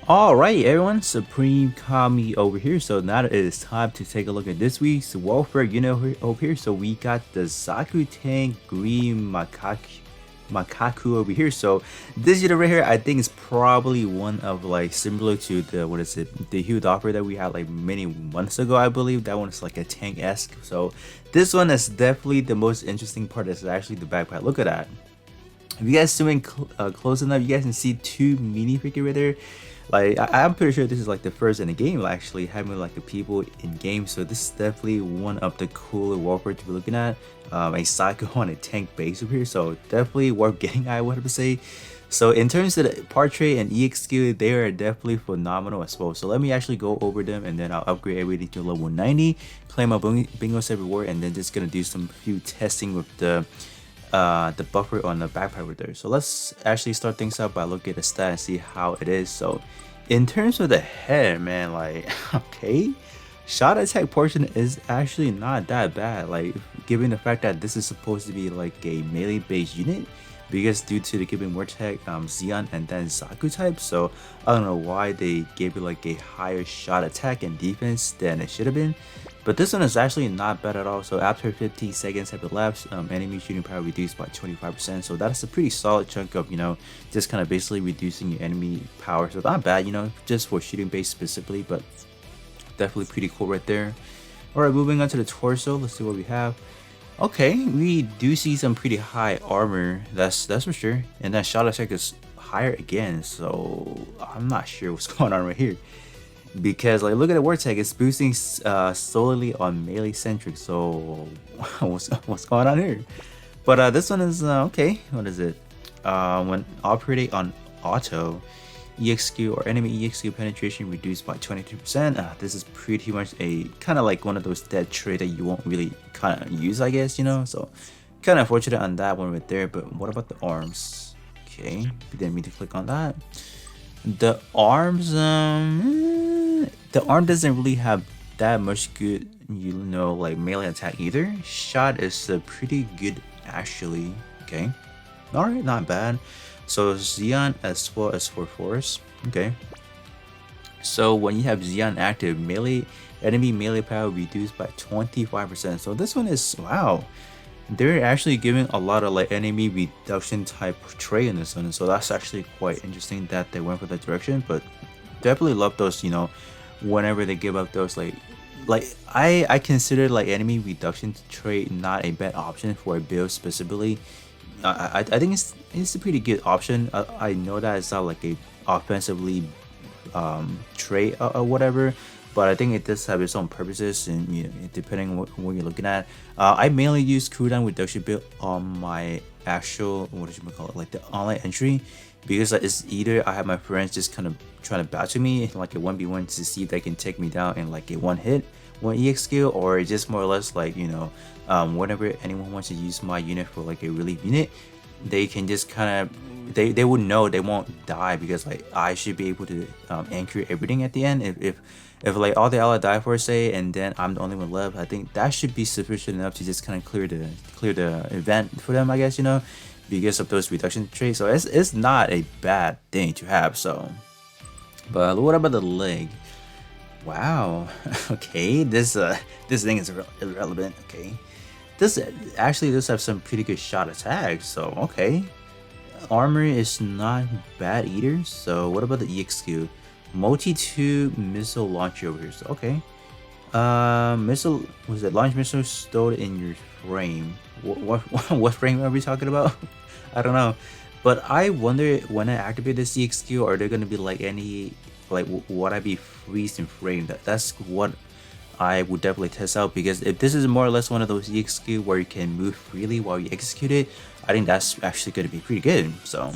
Alright everyone, Supreme Kami over here. So now it is time to take a look at this week's welfare unit over here. So we got the Zaku tank green Makaku over here. So this unit right here, I think is probably one of like similar to the the huge offer that we had like many months ago. I believe that one is like a tank-esque. So this one is definitely the most interesting part. Is actually the backpack. Look at that. If you guys zoom in close enough, you guys can see two minifigure right there. Like I'm pretty sure this is like the first in the game actually having like the people in game. So this is definitely one of the cooler warfare to be looking at. A Zaku on a tank base over here, so definitely worth getting. I would have to say. So in terms of the part trait and EXQ, they are definitely phenomenal as well. So let me actually go over them and then I'll upgrade everything to level 90, claim my bingo set reward, and then just gonna do some few testing with the buffer on the backpack right there. So let's actually start things out by looking at the stat and see how it is. So in terms of the head, man, like okay, shot attack portion is actually not that bad, like given the fact that this is supposed to be like a melee based unit, because due to the given Vortex, Xeon and then Zaku type. So I don't know why they gave it like a higher shot attack and defense than it should have been. But this one is actually not bad at all. So after 15 seconds have elapsed, enemy shooting power reduced by 25%. So that's a pretty solid chunk of, just kind of basically reducing your enemy power. So not bad, just for shooting base specifically, but definitely pretty cool right there. Alright, moving on to the torso. Let's see what we have. Okay, we do see some pretty high armor, that's for sure. And that shot attack is higher again, so I'm not sure what's going on right here. Because like look at the Vortex, it's boosting solely on melee centric, so what's going on here? But this one is okay. What is it? When operating on auto, EXQ or enemy EXQ penetration reduced by 22%. This is pretty much a kind of like one of those dead trait that you won't really kind of use, I guess, so kind of unfortunate on that one right there. But what about the arms? Okay, we didn't mean to click on that. The arms, the arm doesn't really have that much good, like melee attack either. Shot is pretty good actually. Okay, all right, not bad. So Xeon as well as for force. Okay. So when you have Xeon active, enemy melee power reduced by 25%. So this one is wow. They're actually giving a lot of like enemy reduction type trait in this one. So that's actually quite interesting that they went for that direction. But definitely love those, whenever they give up those like I consider like enemy reduction trait not a bad option for a build specifically. I think it's a pretty good option. I know that it's not like a offensively trait or whatever, but I think it does have its own purposes, and depending on what you're looking at. I mainly use cooldown reduction build on my actual like the online entry, because it's either I have my friends just kind of trying to battle me in like a 1v1 to see if they can take me down in like a one EX skill, or just more or less like whenever anyone wants to use my unit for like a relief unit, they can just kind of they would know they won't die, because like I should be able to anchor everything at the end. If like all the allies die for say, and then I'm the only one left, I think that should be sufficient enough to just kind of clear the event for them, I guess, because of those reduction traits. So it's not a bad thing to have. So, but what about the leg? Wow. Okay, this thing is irrelevant. Okay, this actually does have some pretty good shot attacks. So okay, armor is not bad either. So what about the EXQ? Multi-2 missile launcher over here. So okay, missile, was it launch missile stored in your frame? What frame are we talking about? I don't know, but I wonder when I activate the EXQ, are there gonna be like any would I be freezed in frame? That's what I would definitely test out, because if this is more or less one of those EXQ where you can move freely while you execute it, I think that's actually going to be pretty good. So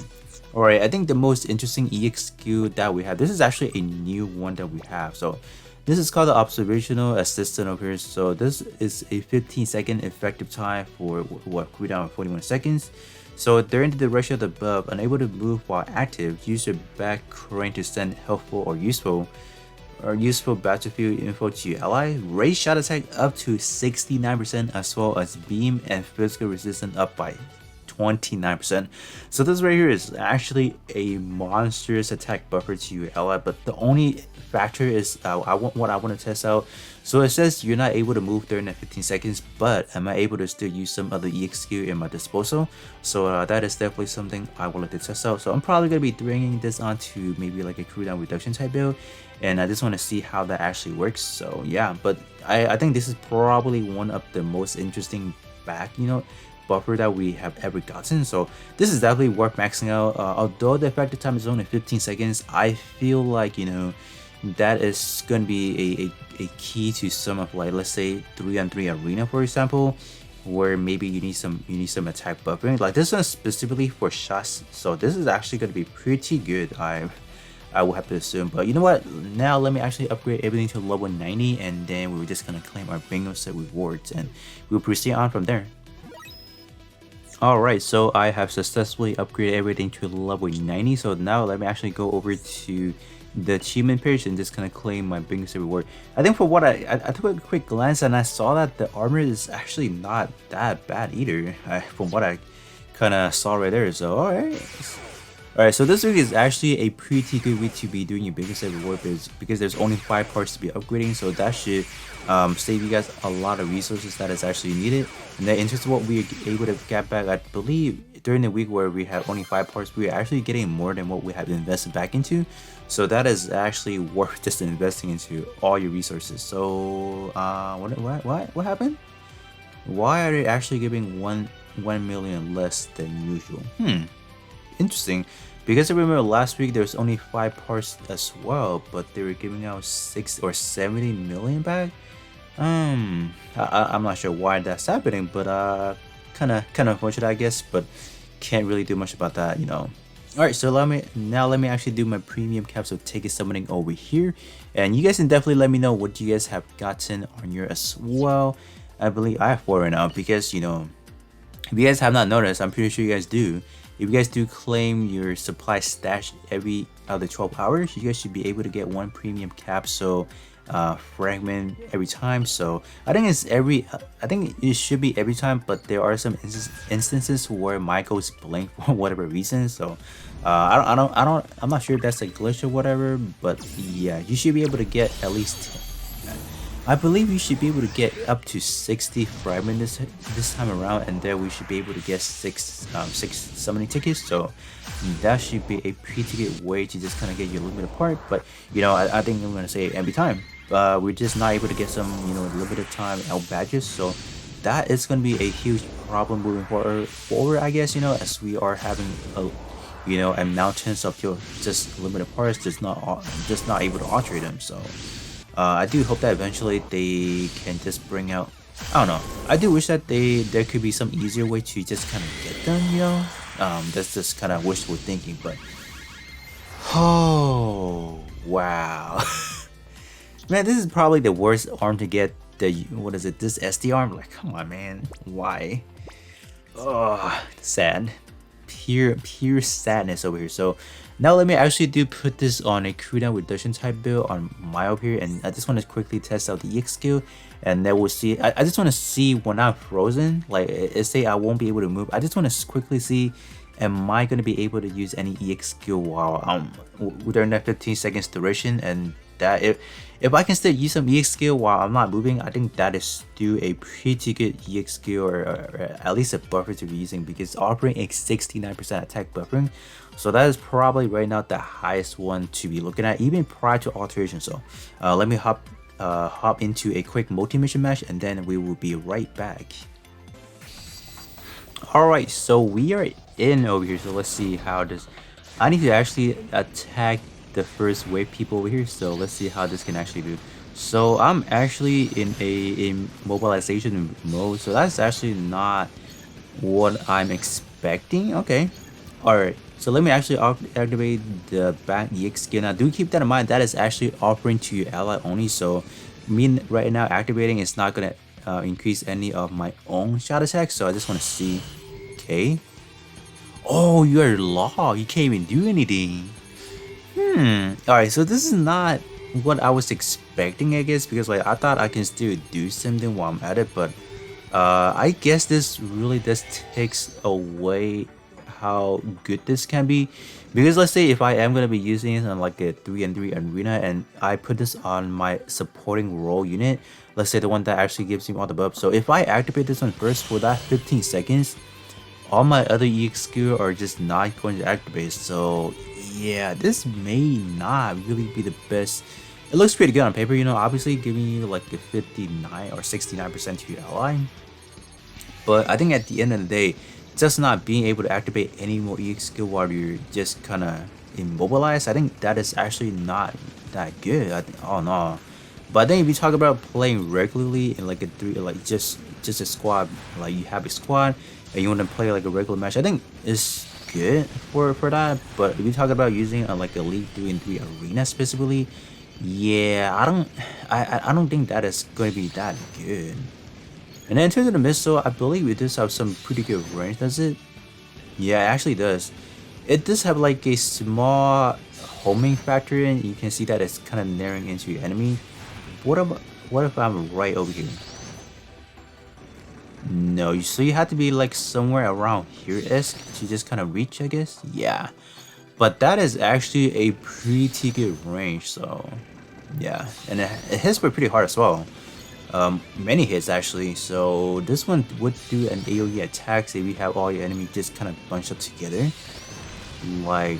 alright, I think the most interesting EXQ that we have, this is actually a new one that we have. So this is called the Observational Assistant over here. So this is a 15-second effective time for what cooldown of 41 seconds. So during the duration of the buff, unable to move while active, use your back crane to send helpful or useful battlefield info to your ally. Raise shot attack up to 69%, as well as beam and physical resistance up by 29%. So this right here is actually a monstrous attack buffer to your ally, but the only factor is what I want to test out. So it says you're not able to move during that 15 seconds, but am I able to still use some other EXQ in my disposal? So that is definitely something I would like to test out. So I'm probably going to be bringing this onto maybe like a cooldown reduction type build, and I just want to see how that actually works. So yeah, but I think this is probably one of the most interesting buffer that we have ever gotten. So this is definitely worth maxing out. Although the effective time is only 15 seconds, I feel like that is gonna be a key to some of, like, let's say 3-on-3 arena, for example, where maybe you need some attack buffering. Like this one specifically for shots, so this is actually gonna be pretty good. I will have to assume. But you know what? Now let me actually upgrade everything to level 90, and then we're just gonna claim our bingo set rewards, and we'll proceed on from there. Alright, so I have successfully upgraded everything to level 90. So now let me actually go over to the achievement page and just kind of claim my bingo set reward. I think for what I took a quick glance and I saw that the armor is actually not that bad either, from what I kind of saw right there. So alright, so this week is actually a pretty good week to be doing your bingo set reward because there's only 5 parts to be upgrading, so that should save you guys a lot of resources that is actually needed. And then in terms of what we are able to get back, I believe during the week where we had only 5 parts, we are actually getting more than what we have invested back into. So that is actually worth just investing into all your resources. So what happened? Why are they actually giving 1 million less than usual? Interesting, because I remember last week there's only 5 parts as well, but they were giving out 6 or 70 million back. I'm not sure why that's happening, but kind of unfortunate, I guess, but can't really do much about that, Alright, so let me actually do my premium capsule ticket summoning over here, and you guys can definitely let me know what you guys have gotten on your as well. I believe I have 4 right now, because if you guys have not noticed, I'm pretty sure you guys do. If you guys do claim your supply stash every other 12 hours, you guys should be able to get 1 premium capsule fragment every time. So I think it should be every time, but there are some instances where mine goes blank for whatever reason. So I'm not sure if that's a glitch or whatever, but yeah, you should be able to get at least I believe you should be able to get up to 60 fragments this time around, and then we should be able to get 6 summoning tickets. So that should be a pretty good way to just kind of get your limited part. But I think I'm gonna say every time. We're just not able to get some limited time L badges, so that is gonna be a huge problem moving forward, I guess, as we are having a mountains of just limited parts, just not able to alter them. So I do hope that eventually they can just bring out, I don't know, I do wish that there could be some easier way to just kind of get them, that's just kind of wishful thinking. But oh wow. Man, this is probably the worst arm to get. This SD arm? Like, come on, man, why? Oh, sad, pure sadness over here. So now let me actually put this on a cooldown reduction type build on my up here, and I just want to quickly test out the EX skill, and then we'll see. I just want to see when I'm frozen, like say I won't be able to move. I just want to quickly see, am I going to be able to use any EX skill while during that 15 seconds duration, and that if I can still use some EX skill while I'm not moving, I think that is still a pretty good EX skill, or at least a buffer to be using, because offering a 69% attack buffering. So that is probably right now the highest one to be looking at, even prior to alteration. So let me hop into a quick multi-mission match, and then we will be right back. Alright, so we are in over here, so let's see how this. I need to actually attack the first wave people over here, so let's see how this can actually do. So I'm actually in a mobilization mode, so that's actually not what I'm expecting. Okay, alright, so let me actually activate the back EX skill. Now do keep that in mind, that is actually offering to your ally only, so me right now activating is not gonna increase any of my own shot attacks. So I just want to see. Okay, oh, you're locked, you can't even do anything. Alright, so this is not what I was expecting, I guess, because like I thought I can still do something while I'm at it, but I guess this really just takes away how good this can be, because let's say if I am gonna be using it on like a 3-3 arena and I put this on my supporting role unit, let's say the one that actually gives me all the buffs. So if I activate this one first for that 15 seconds, all my other EX skill are just not going to activate. So yeah, this may not really be the best. It looks pretty good on paper, you know, obviously giving you like a 59 or 69% to your ally. But I think at the end of the day, just not being able to activate any more EX skill while you're just kind of immobilized, I think that is actually not that good. Oh no. But I think if you talk about playing regularly in like a just a squad, like you have a squad and you want to play like a regular match, I think it's good for that. But if you talk about using like a League 3-3 arena specifically, yeah, I don't think that is going to be that good. And then in terms of the missile, I believe it does have some pretty good range, does it? Yeah, it actually does. It does have like a small homing factor, and you can see that it's kind of narrowing into your enemy. What if I'm right over here? No, so you have to be like somewhere around here-esque to just kind of reach, I guess. Yeah, but that is actually a pretty good range. So yeah, and it hits pretty hard as well. Many hits actually. So this one would do an Aoe attack if you have all your enemies just kind of bunched up together, like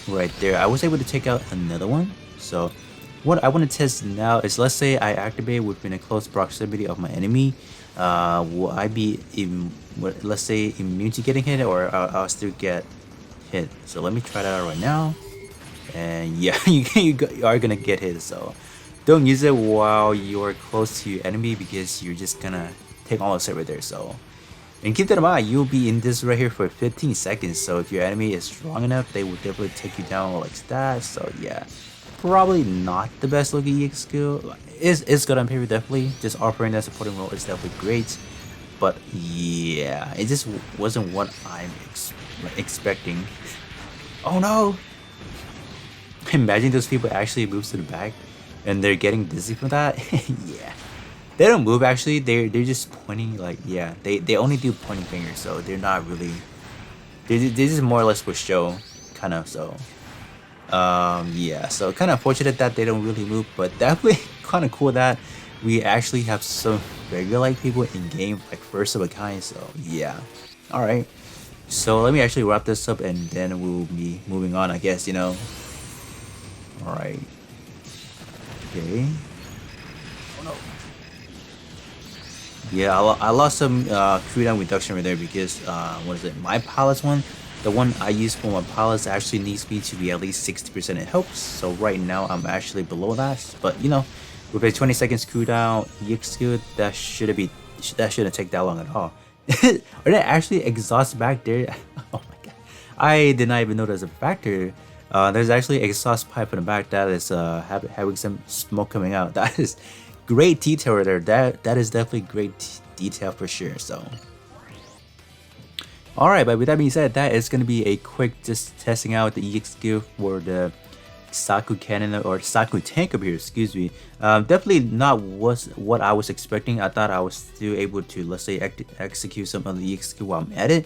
right there. I was able to take out another one. So what I want to test now is, let's say I activate within a close proximity of my enemy. Will I be let's say immune to getting hit, or I'll still get hit? So let me try that out right now. And yeah, you are gonna get hit. So don't use it while you're close to your enemy, because you're just gonna take all the hit right there. So, and keep that in mind, you'll be in this right here for 15 seconds. So if your enemy is strong enough, they will definitely take you down like that. So yeah, probably not the best looking EX skill. It's good on paper, definitely. Just offering that supporting role is definitely great. But yeah, it just wasn't what I'm expecting. Oh no! Imagine those people actually moves to the back and they're getting dizzy from that. Yeah, they don't move actually. They're just pointing, like, yeah, they only do pointing fingers, so they're not really, they're just more or less for show kind of. So yeah, so kind of fortunate that they don't really move, but definitely kind of cool that we actually have some regular like people in game, like first of a kind. So yeah, all right, so let me actually wrap this up and then we'll be moving on, I guess, you know. All right. Okay. Oh no. Yeah, I lost some cooldown reduction right there because what is it? My pilot's one, the one I use for my pilots actually needs me to be at least 60%. It helps. So right now I'm actually below that. But you know, with a 20 seconds cooldown EX skill, that shouldn't take that long at all. Are they actually exhaust back there? Oh my god, I did not even know there's a factor. There's actually a exhaust pipe in the back that is having some smoke coming out. That is great detail right there. That is definitely great detail for sure. So, all right, but with that being said, that is going to be a quick just testing out the EX skill for the Zaku cannon, or Zaku tank up here. Excuse me. Definitely not what I was expecting. I thought I was still able to, let's say, execute some of the EX skill while I'm at it.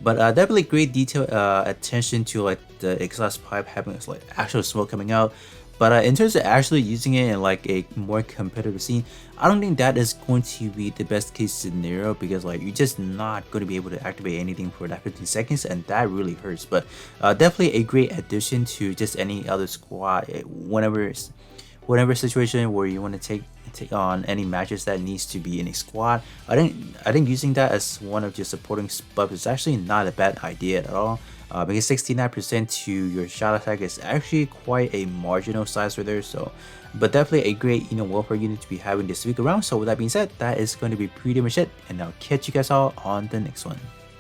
But definitely great detail attention to like the exhaust pipe having like actual smoke coming out. But in terms of actually using it in like a more competitive scene, I don't think that is going to be the best case scenario, because like you're just not going to be able to activate anything for that 15 seconds, and that really hurts. But definitely a great addition to just any other squad whatever situation where you want to take on any matches that needs to be in a squad. I think using that as one of your supporting buffs is actually not a bad idea at all. Because 69% to your shot attack is actually quite a marginal size right there. So, but definitely a great, you know, welfare unit to be having this week around. So with that being said, that is going to be pretty much it, and I'll catch you guys all on the next one.